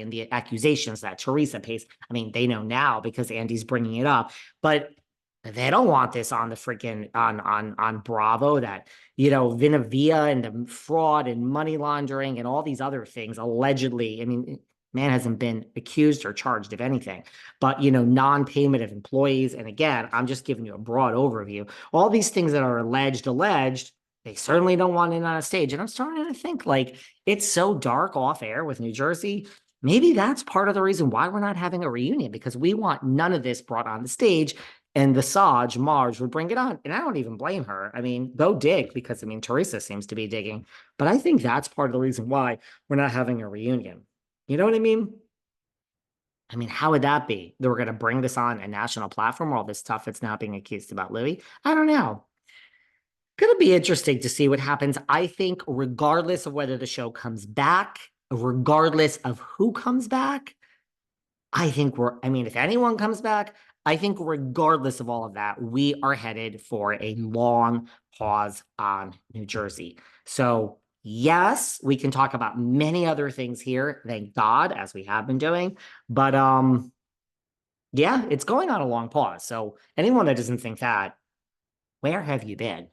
and the accusations that Teresa pays. I mean, they know now because Andy's bringing it up, but they don't want this on the freaking on Bravo that, you know, Vinavia and the fraud and money laundering and all these other things allegedly. I mean, man hasn't been accused or charged of anything, but, you know, non-payment of employees. And again, I'm just giving you a broad overview. All these things that are alleged, they certainly don't want it on a stage. And I'm starting to think like it's so dark off air with New Jersey. Maybe that's part of the reason why we're not having a reunion, because we want none of this brought on the stage. And the Saj, Marge, would bring it on. And I don't even blame her. I mean, go dig, because I mean, Teresa seems to be digging. But I think that's part of the reason why we're not having a reunion. You know what I mean? I mean, how would that be? That we're going to bring this on a national platform, all this stuff that's now being accused about Louis? I don't know. Going to be interesting to see what happens. I think regardless of whether the show comes back, regardless of who comes back, I think I mean, if anyone comes back, I think regardless of all of that, we are headed for a long pause on New Jersey. So yes, we can talk about many other things here, thank God, as we have been doing. But yeah, it's going on a long pause. So anyone that doesn't think that, where have you been?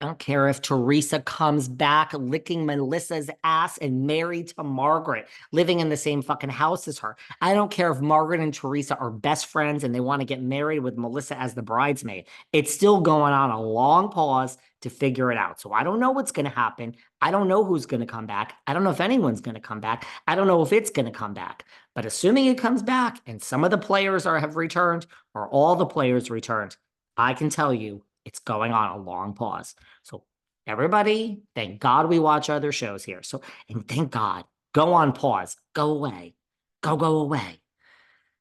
I don't care if Teresa comes back licking Melissa's ass and married to Margaret, living in the same fucking house as her. I don't care if Margaret and Teresa are best friends and they want to get married with Melissa as the bridesmaid. It's still going on a long pause to figure it out. So I don't know what's going to happen. I don't know who's going to come back. I don't know if anyone's going to come back. I don't know if it's going to come back. But assuming it comes back and some of the players have returned, or all the players returned, I can tell you it's going on a long pause. So everybody, thank God we watch other shows here. So, and thank God, go on pause, go away, go away.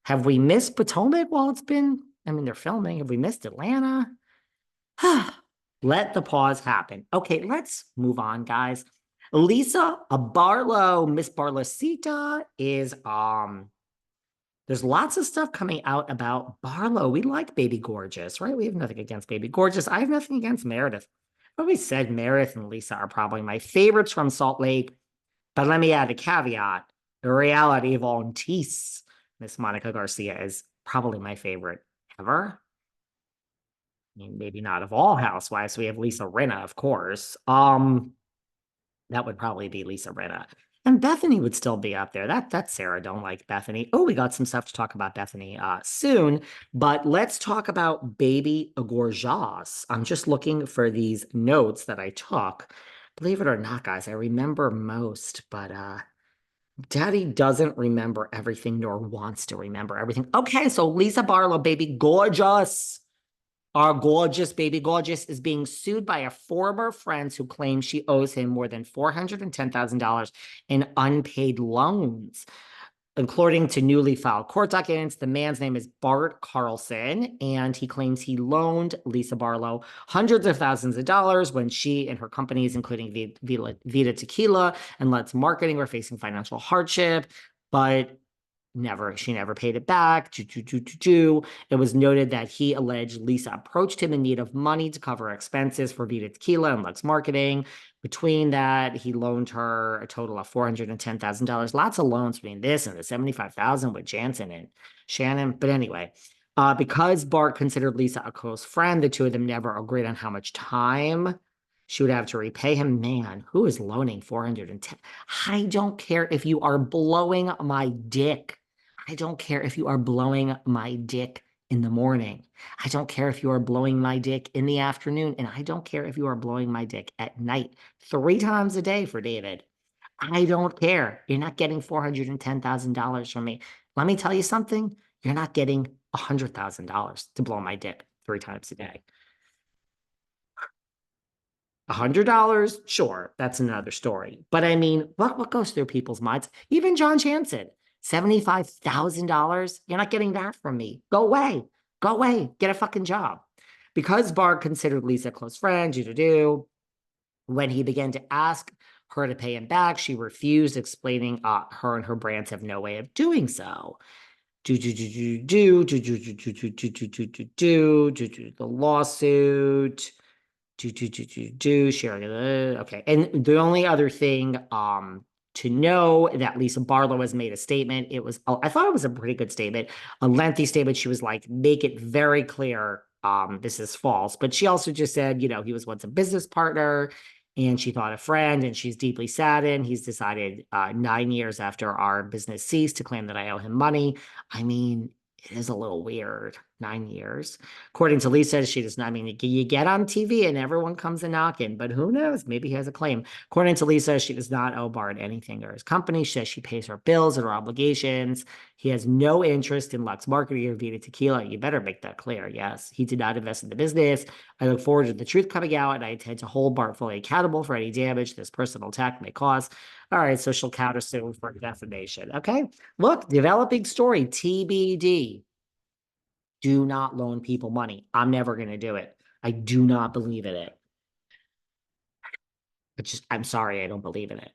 Have we missed Potomac while it's been, I mean, they're filming. Have we missed Atlanta? Let the pause happen. Okay, let's move on, guys. Lisa, Barlow, Miss Barlowcita is, there's lots of stuff coming out about Barlow. We like Baby Gorgeous, right? We have nothing against Baby Gorgeous. I have nothing against Meredith. I always said Meredith and Lisa are probably my favorites from Salt Lake. But let me add a caveat. The reality of Ontis, Miss Monica Garcia, is probably my favorite ever. I mean, maybe not of all housewives. We have Lisa Rinna, of course. That would probably be Lisa Rinna. And Bethenny would still be up there. That's Sarah don't like Bethenny. Oh, we got some stuff to talk about Bethenny soon. But let's talk about Baby Gorgeous. I'm just looking for these notes that I took. Believe it or not, guys, I remember most, but Daddy doesn't remember everything nor wants to remember everything. Okay, so Lisa Barlow, Baby Gorgeous. Our gorgeous Baby Gorgeous is being sued by a former friend who claims she owes him more than $410,000 in unpaid loans. According to newly filed court documents, the man's name is Bart Carlson, and he claims he loaned Lisa Barlow hundreds of thousands of dollars when she and her companies, including Vida Tequila and Let's Marketing, were facing financial hardship. But she never paid it back. It was noted that he alleged Lisa approached him in need of money to cover expenses for Vida Tequila and Lux Marketing. Between that, he loaned her a total of $410,000. Lots of loans between this and the $75,000 with Jansen and Shannon. But anyway, because Bart considered Lisa a close friend, the two of them never agreed on how much time she would have to repay him. Man, who is loaning 410? I don't care if you are blowing my dick. I don't care if you are blowing my dick in the morning. I don't care if you are blowing my dick in the afternoon. And I don't care if you are blowing my dick at night 3 times a day for David. I don't care. You're not getting $410,000 from me. Let me tell you something. You're not getting $100,000 to blow my dick 3 times a day. $100, sure, that's another story. But I mean, what goes through people's minds? Even John Jansen, $75,000. You're not getting that from me. Go away. Go away. Get a fucking job. Because Bart considered Lisa a close friend, when he began to ask her to pay him back, she refused, explaining her and her brands have no way of doing so. The lawsuit. Sharing. Okay. And the only other thing to know that Lisa Barlow has made a statement. I thought it was a pretty good statement, a lengthy statement. She was like, make it very clear, this is false. But she also just said, he was once a business partner and she thought a friend, and she's deeply saddened. He's decided 9 years after our business ceased to claim that I owe him money. I mean, it is a little weird. 9 years. According to Lisa, she does not mean you get on TV and everyone comes a knocking, but who knows? Maybe he has a claim. According to Lisa, she does not owe Bart anything or his company. She says she pays her bills and her obligations. He has no interest in Lux Marketing or Vida Tequila. You better make that clear. Yes, he did not invest in the business. I look forward to the truth coming out, and I intend to hold Bart fully accountable for any damage this personal attack may cause. All right, so she'll countersue for defamation. Okay, look, developing story, TBD. Do not loan people money. I'm never going to do it. I do not believe in it. I'm sorry, I don't believe in it.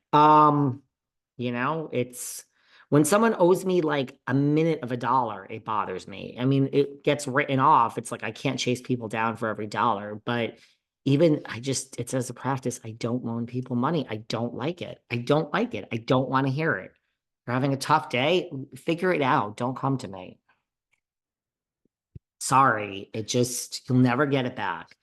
It's when someone owes me like a minute of a dollar, it bothers me. I mean, it gets written off. It's like I can't chase people down for every dollar, but it's as a practice, I don't loan people money. I don't like it. I don't like it. I don't want to hear it. You're having a tough day, figure it out. Don't come to me. Sorry, you'll never get it back.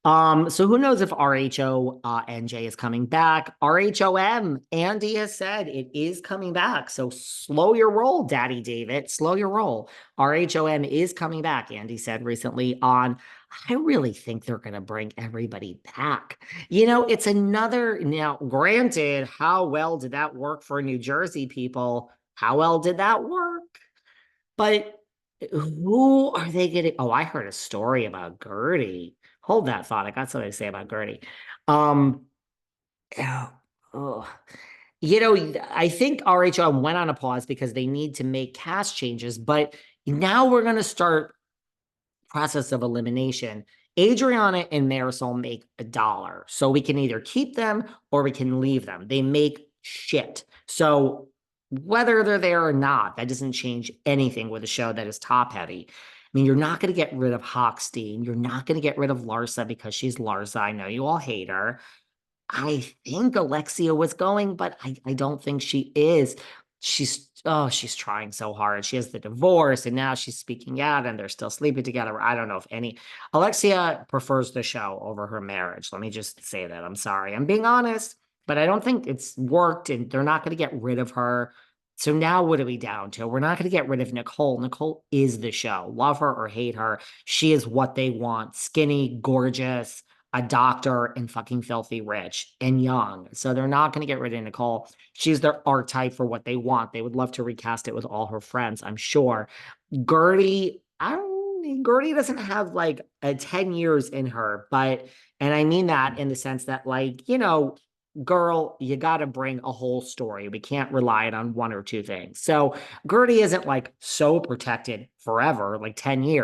So who knows if RHO NJ is coming back? RHOM, Andy has said it is coming back. So slow your roll, Daddy David. Slow your roll. RHOM is coming back, Andy said recently on. I really think they're going to bring everybody back. It's another. Now, granted, how well did that work for New Jersey people? How well did that work? But who are they getting? Oh, I heard a story about Gertie. Hold that thought. I got something to say about Gertie. Um, oh, oh. I think RHO went on a pause because they need to make cast changes, but now we're going to start process of elimination. Adriana and Marisol make $1. So we can either keep them or we can leave them. They make shit. So whether they're there or not, that doesn't change anything with a show that is top heavy. I mean, you're not going to get rid of Hochstein. You're not going to get rid of Larsa because she's Larsa. I know you all hate her. I think Alexia was going, but I don't think she is. She's trying so hard. She has the divorce and now she's speaking out and they're still sleeping together. I don't know if Alexia prefers the show over her marriage. Let me just say that. I'm sorry. I'm being honest, but I don't think it's worked and they're not going to get rid of her. So now what are we down to? We're not going to get rid of Nicole. Nicole is the show. Love her or hate her. She is what they want. Skinny, gorgeous, a doctor, and fucking filthy rich and young. So they're not going to get rid of Nicole. She's their archetype for what they want. They would love to recast it with all her friends, I'm sure. Gertie, Gertie doesn't have like a 10 years in her, and I mean that in the sense that girl, you got to bring a whole story. We can't rely on one or two things. So Gertie isn't like so protected forever, like 10 years.